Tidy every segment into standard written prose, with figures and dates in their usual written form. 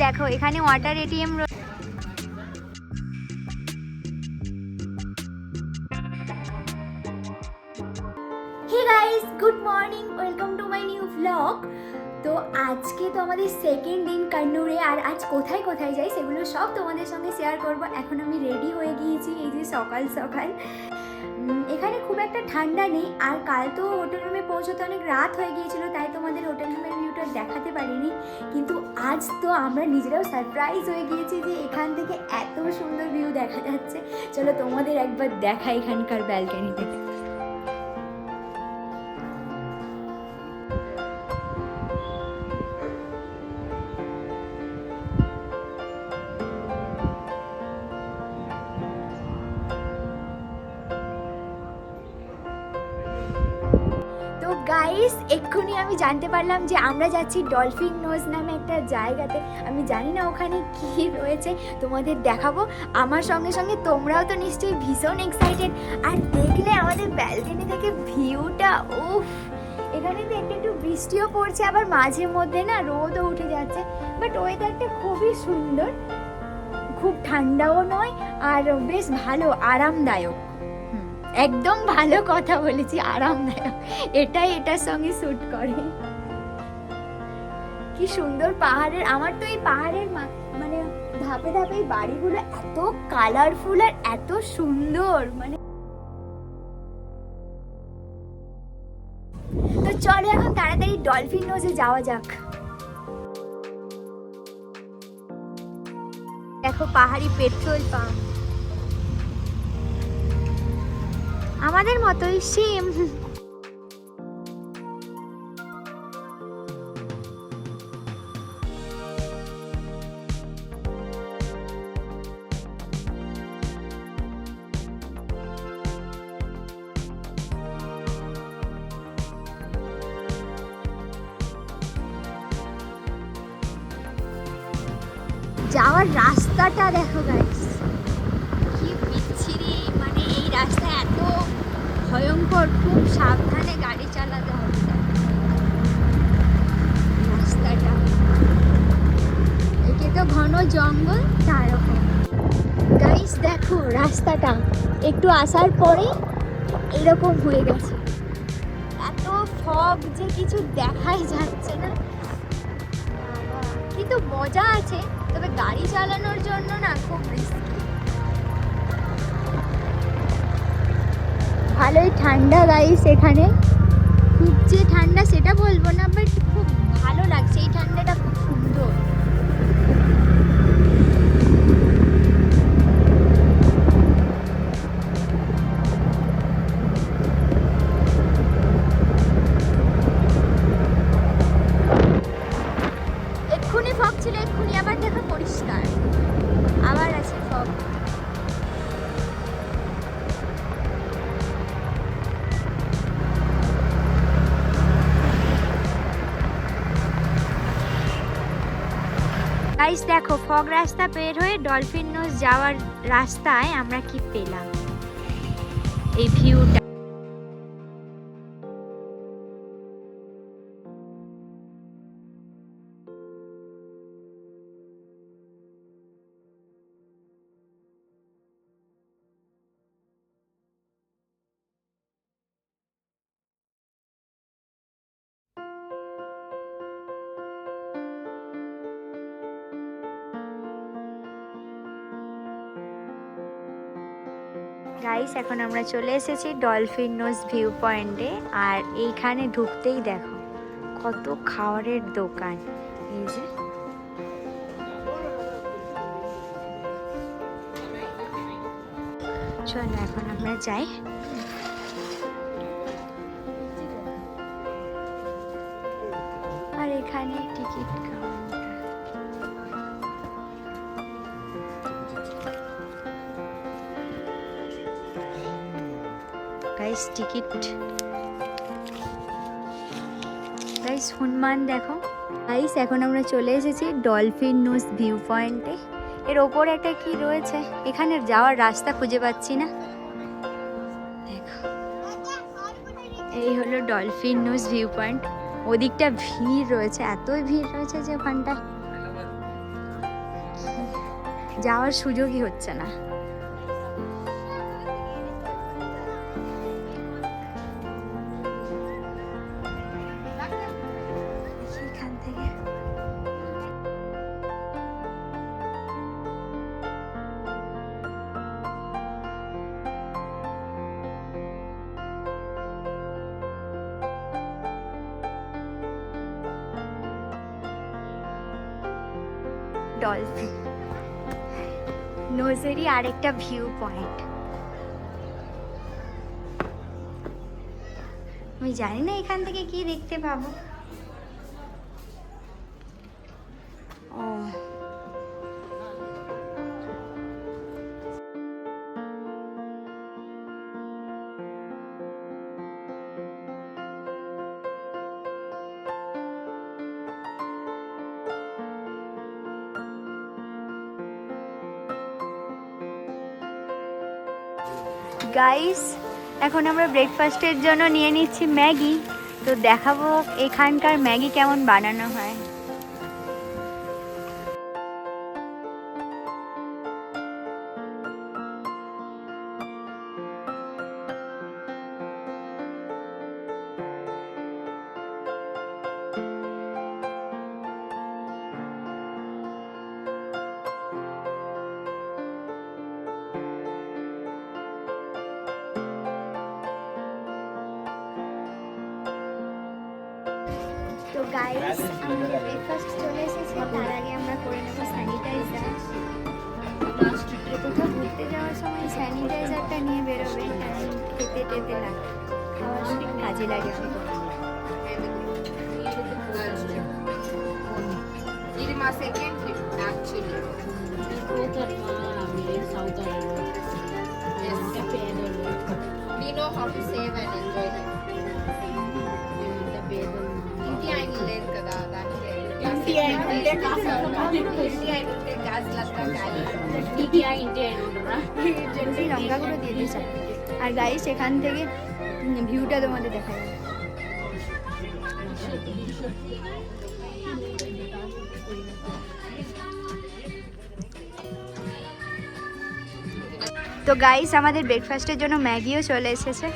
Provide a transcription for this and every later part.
দেখো এখানে water ATM. Hey guys, good morning, welcome to my new blog. তো আজকে তো আমাদের সেকেন্ড দিন কান্নুরে, আর আজ কোথায় কোথায় যাই সেগুলো সব তোমাদের সঙ্গে শেয়ার করব। এখন আমি রেডি হয়ে গিয়েছি, এই যে সকাল সকাল। এখানে খুব একটা ঠান্ডা নেই, আর কাল তো হোটেল রুমে পৌঁছতে অনেক রাত হয়ে গিয়েছিল, তাই তোমাদের হোটেল রুমের ভিউটা দেখাতে পারিনি। কিন্তু আজ তো আমরা নিজেরাও সারপ্রাইজ হয়ে গিয়েছি যে এখান থেকে এত সুন্দর ভিউ দেখা যাচ্ছে। চলো তোমাদের একবার দেখা এখানকার ব্যালকনি থেকে। তো গাইস, এক্ষুনি আমি জানতে পারলাম যে আমরা যাচ্ছি ডলফিন নোজ নামে একটা জায়গাতে। আমি জানি না ওখানে কি রয়েছে, তোমাদের দেখাবো। আমার সঙ্গে সঙ্গে তোমরাও তো নিশ্চয়ই ভীষণ এক্সাইটেড। আর দেখলে আমাদের ব্যালকনি থেকে ভিউটা, উফ! এখানে তো একটু একটু বৃষ্টিও পড়ছে, আবার মাঝে মধ্যে না রোদও উঠে যাচ্ছে। বাট ওয়েদারটা খুবই সুন্দর, খুব ঠান্ডাও নয়, আর বেশ ভালো, আরামদায়ক। একদম ভালো কথা বলেছি, আরামদায়ক। এটাই এটার সঙ্গে স্যুট করে। কি সুন্দর পাহাড়ের, আমার তো এই পাহাড়ের মানে ধাপে ধাপে এই বাড়িগুলো এত কালারফুল আর এত সুন্দর, মানে। তো চলো এখন তাড়াতাড়ি ডলফিন নোজে যাওয়া যাক। দেখো পাহাড়ি পেট্রোল পাম্প, আমাদের মতোই সেম। যাওয়ার রাস্তাটা দেখো গাইস, কি বিচ্ছিরি। মানে এই রাস্তা এত ভয়ঙ্কর, খুব সাবধানে গাড়ি চালাতে হবে রাস্তাটা। একে তো ঘন জঙ্গল, তারকম। গাইস দেখো রাস্তাটা একটু আসার পরে এরকম হয়ে গেছে, এত ফগ যে কিছু দেখাই যাচ্ছে না। কিন্তু মজা আছে, তবে গাড়ি চালানোর জন্য না খুব রিস্কি। ভালোই ঠান্ডা গাইস এখানে, খুব যে ঠান্ডা সেটা বলবো না, বাট খুব ভালো লাগছে, এই ঠান্ডাটা খুব সুন্দর। এক্ষুনি ফগ ছিল, এক্ষুনি আবার দেখো পরিষ্কার, আবার আছে ফগ। গাইস দেখো, ফগ রাস্তা বের হয়ে ডলফিন নোজ যাওয়ার রাস্তায় আমরা কি পেলাম, এই ভিউটা। গাইস এখন আমরা চলে এসেছি ডলফিন নোজ ভিউ পয়েন্টে, আর এইখানে ঢুকতেই দেখো কত খাবারের দোকান। এই যে চলো এখন আমরা যাই। আর এখানে ticket counter. Guys ticket, guys Hanuman দেখো। গাইস এখন আমরা চলে এসেছি ডলফিন নোজ ভিউ পয়েন্টে। এর ওপরে একটা কি রয়েছে, এখানে যাওয়ার রাস্তা খুঁজে পাচ্ছি না। দেখো এই হলো ডলফিন নোজ ভিউ পয়েন্ট, ওদিকটা ভিড় রয়েছে, এতই ভিড় রয়েছে যে ওখানটায় যাওয়ার সুযোগই হচ্ছে না। এখান থেকে ডলফিন নোজেরই আরেকটা ভিউ পয়েন্ট। আমি জানি না এখান থেকে কি দেখতে পাবো। ও গাইস, এখন আমরা ব্রেকফাস্টের জন্য নিয়ে নিচ্ছি ম্যাগি। তো দেখাবো এখানকার ম্যাগি কেমন বানানো হয়। তো গাইস, আমাদের ব্রেকফাস্ট চলে এসেছে। তার আগে আমরা করে নেবো স্যানিটাইজার। কোথাও ঘুরতে যাওয়ার সময় স্যানিটাইজারটা নিয়ে বেরোবে, কারণ খেতে টেতে লাগে, খাওয়ার সময় কাজে লাগে। ఇది మా second trip actually we know how to save and enjoy them. ఇంటి ఆయన లేదు కదా, దానికి ఇంటి ఆయన ఉంటే గాజులంతా ఖాళీ। জলদি লঙ্কাগুলো দিয়ে দিয়েছে। আর গাইস, এখান থেকে ভিউটা তোমাদের দেখা যাবে। তো গাইস, আমাদের ব্রেকফাস্টের জন্য ম্যাগিও চলে এসেছে।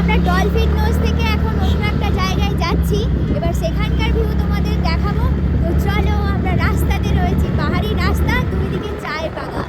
আমরা ডলফিন নোজ থেকে এখন অন্য একটা জায়গায় যাচ্ছি। এবার সেখানকার ভিউ তোমাদের দেখাবো। তো চলো, আমরা রাস্তাতে রয়েছি, পাহাড়ি রাস্তা, দুই দিকে চায়ের বাগান।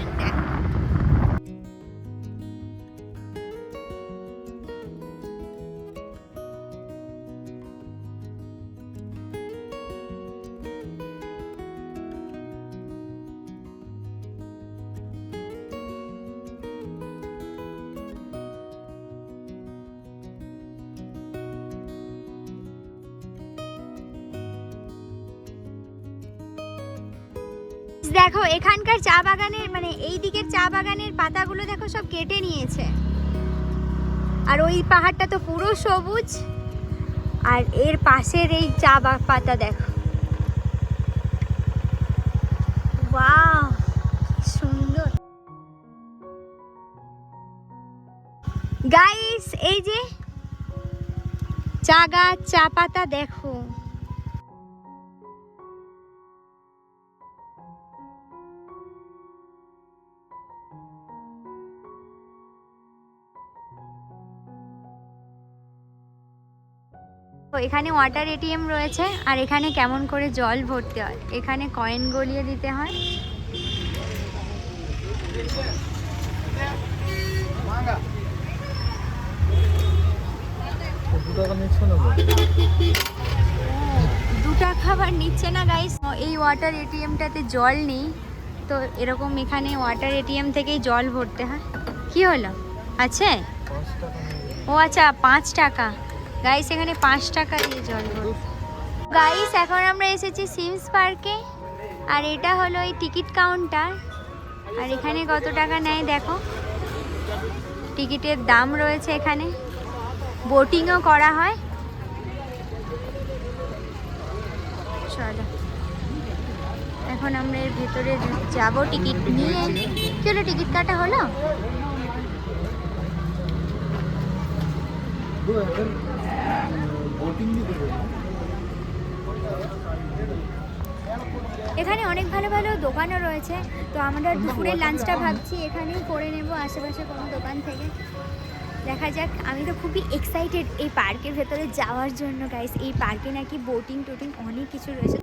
দেখো এখানকার চা বাগানের, মানে এই দিকের চা বাগানের পাতাগুলো দেখো সব কেটে নিয়েছে। আর ওই পাহাড়টা তো পুরো সবুজ, আর এর পাশের এই চা পাতা দেখো, ওয়াও সুন্দর। গাইস, এই যে চা গাছ, চা পাতা দেখো। এখানে ওয়াটার এটিএম রয়েছে আর এখানে কেমন করে জল ভরতে হয়, এখানে কয়েন গলিয়ে দিতে হয়। $2 আবার নিচ্ছে না গাইস। এই ওয়াটার এটিএমটাতে জল নেই, তো এরকম এখানে ওয়াটার এটিএম থেকেই জল ভরতে হয়। কি হলো, আছে? ও আচ্ছা, 5 টাকা। গাইস এখানে 5 টাকা দিয়ে জল ভরতে। গাইস এখন আমরা এসেছি সিমস পার্কে, আর এটা হলো এই টিকিট কাউন্টার। আর এখানে কত টাকা নেয় দেখো, টিকিটের দাম রয়েছে এখানে। বোটিংও করা হয়। চলো এখন আমরা এর ভেতরে যাব টিকিট নিয়ে। কি হলো, টিকিট কাটা হলো? এখানে অনেক ভালো ভালো দোকানও রয়েছে, তো আমরা দুপুরের লাঞ্চটা ভাবছি এখানেই করে নেব আশেপাশে কোনো দোকান থেকে। দেখা যাক। আমি তো খুবই এক্সাইটেড এই পার্কের ভেতরে যাওয়ার জন্য গাইস। এই পার্কে নাকি বোটিং টোটিং অনেক কিছু রয়েছে।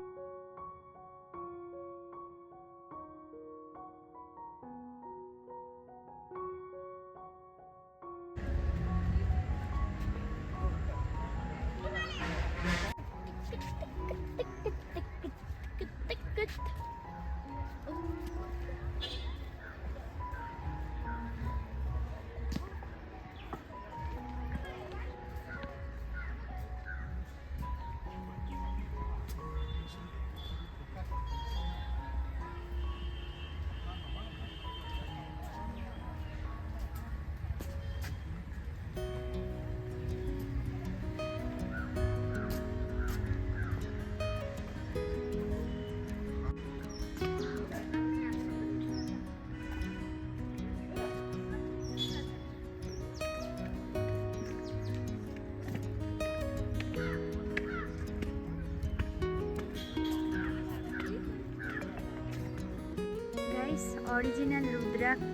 ओरिजिनल रुद्राक्ष।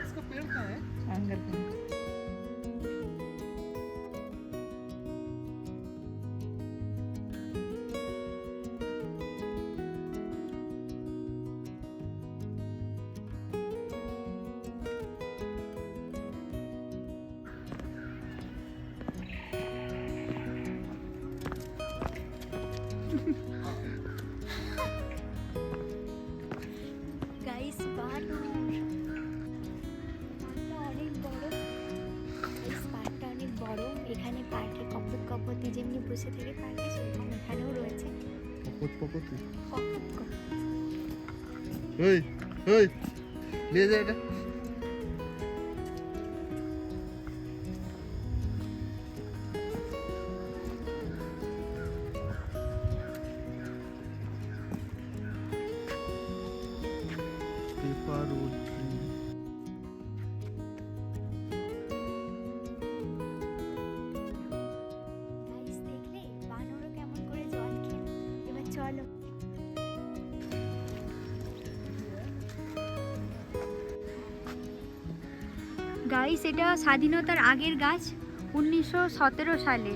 इसका पेड़ कहाँ है? গাইস পার্কটা অনেক বড়। পার্কটা অনেক বড়। এখানে পার্কে কপতি যেমনি বসে থেকে পার্কে, সেরকম এখানেও রয়েছে কপতি। কপত। এই এই নিয়ে যা এটা। গাইস দেখলে বানরও কেমন করে জল খেলো। এবার চলো। গাইস এটা স্বাধীনতার আগের গাছ, 1917 সালে।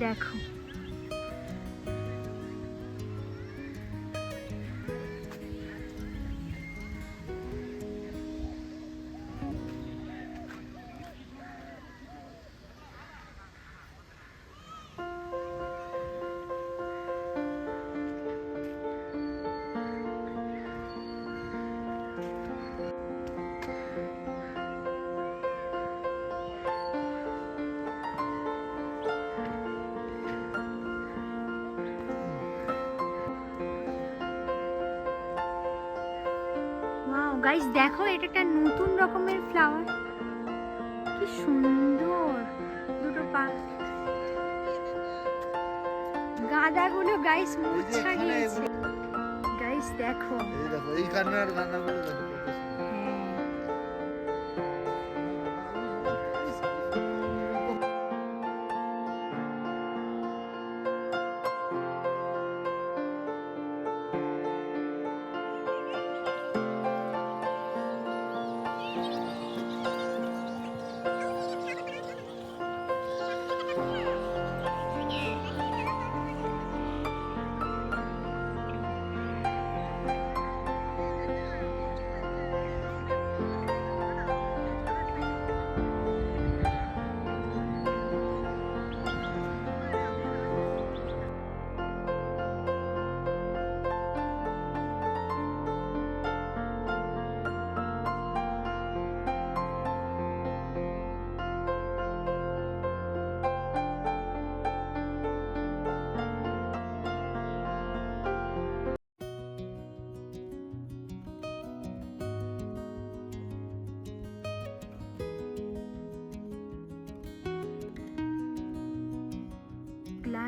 দেখো গাইস, দেখো এটা একটা নতুন রকমের ফ্লাওয়ার। কি সুন্দর দুটো পা। গাঁদাগুলো গাইস মুচ্ছা গিয়েছে। গাইস দেখো, এই দেখো এই কান্নার গাঁদাগুলো দেখো।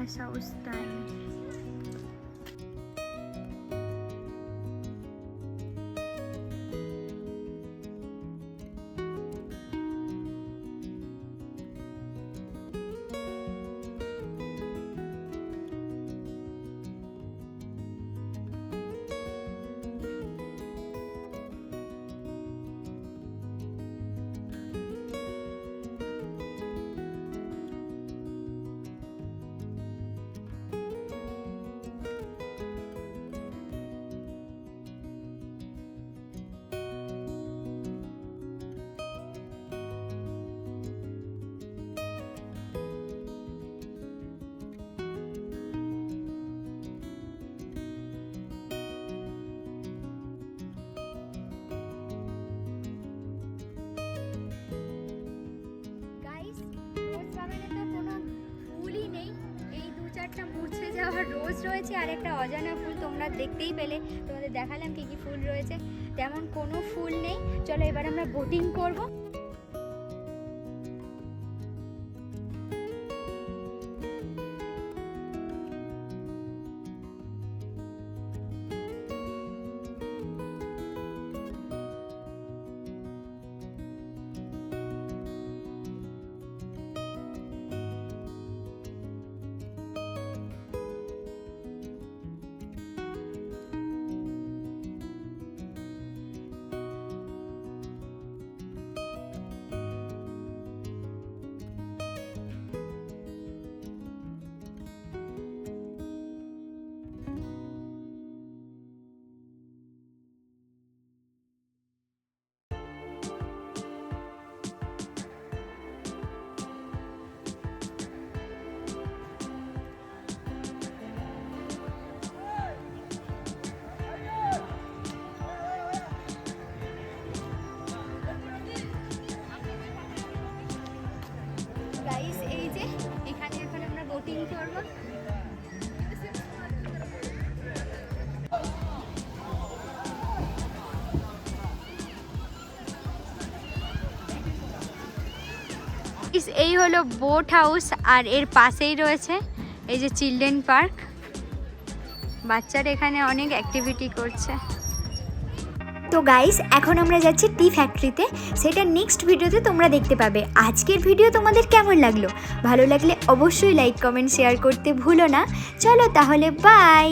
Glass house time. মুছে যাওয়া রোজ রয়েছে আর একটা অজানা ফুল, তোমরা দেখতেই পেলে, তোমাদের দেখালাম কি কি ফুল রয়েছে, তেমন কোনো ফুল নেই। চলো এবার আমরা বোটিং করব। এই যে এখানে এখন আমরা বোটিং করব। এই হলো বোট হাউস আর এর পাশেই রয়েছে এই যে চিলড্রেন পার্ক। বাচ্চারা এখানে অনেক অ্যাক্টিভিটি করছে। তো গাইস, এখন আমরা যাচ্ছি টি ফ্যাক্টরিতে, সেটা নেক্সট ভিডিওতে তোমরা দেখতে পাবে। আজকের ভিডিও তোমাদের কেমন লাগলো? ভালো লাগলে অবশ্যই লাইক কমেন্ট শেয়ার করতে ভুলো না। চলো তাহলে, বাই।